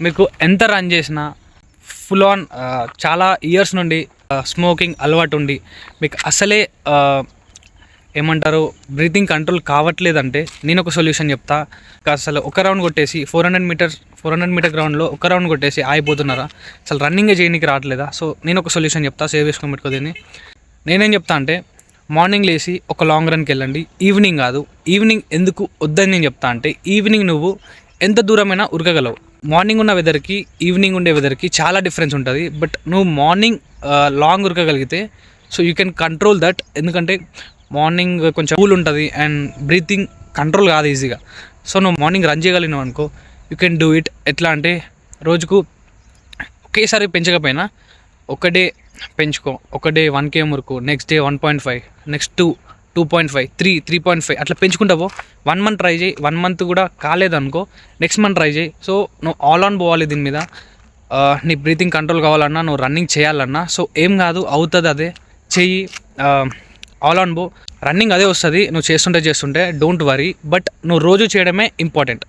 మీకు ఎంత రన్ చేసినా ఫుల్ ఆన్ చాలా ఇయర్స్ నుండి స్మోకింగ్ అలవాటు ఉండి మీకు అసలే ఏమంటారు బ్రీతింగ్ కంట్రోల్ కావట్లేదంటే నేను ఒక సొల్యూషన్ చెప్తా. అసలు ఒక రౌండ్ కొట్టేసి 400 మీటర్ గ్రౌండ్లో ఒక రౌండ్ కొట్టేసి ఆగిపోతున్నారా, అసలు రన్నింగే చేయడానికి రావట్లేదా? సో నేను ఒక సొల్యూషన్ చెప్తా, సేవ్ చేసుకొని పెట్టుకో దీన్ని. నేనేం చెప్తా అంటే మార్నింగ్ లేచి ఒక లాంగ్ రన్కి వెళ్ళండి. ఈవినింగ్ కాదు, ఈవినింగ్ ఎందుకు వద్దని నేను చెప్తా అంటే ఈవినింగ్ నువ్వు ఎంత దూరమైనా ఉరకగలవు. మార్నింగ్ ఉన్న వెదర్కి ఈవినింగ్ ఉండే వెదర్కి చాలా డిఫరెన్స్ ఉంటుంది. బట్ నువ్వు మార్నింగ్ లాంగ్ ఉరకగలిగితే so you can control that. ఎందుకంటే మార్నింగ్ కొంచెం కూల్ ఉంటుంది అండ్ బ్రీతింగ్ కంట్రోల్ కాదు ఈజీగా. సో నువ్వు మార్నింగ్ రన్ చేయగలిగినావు అనుకో, యూ కెన్ డూ ఇట్. ఎట్లా అంటే రోజుకు ఒకేసారి పెంచకపోయినా ఒక డే పెంచుకో, ఒక డే 1 km వరకు, నెక్స్ట్ డే 1.5, నెక్స్ట్ 2.5, 3.5 అట్లా పెంచుకుంటావో 1 month ట్రై చేయి. 1 month కూడా కాలేదనుకో నెక్స్ట్ మంత్ ట్రై చేయి. సో నువ్వు ఆల్ ఆన్ పోవాలి దీని మీద. నీ బ్రీతింగ్ కంట్రోల్ కావాలన్నా, నువ్వు రన్నింగ్ చేయాలన్నా సో ఏం కాదు, అవుతుంది, అదే చెయ్యి. ఆల్ ఆన్ బో, రన్నింగ్ అదే వస్తుంది నువ్వు చేస్తుంటే డోంట్ వరీ. బట్ నువ్వు రోజు చేయడమే ఇంపార్టెంట్.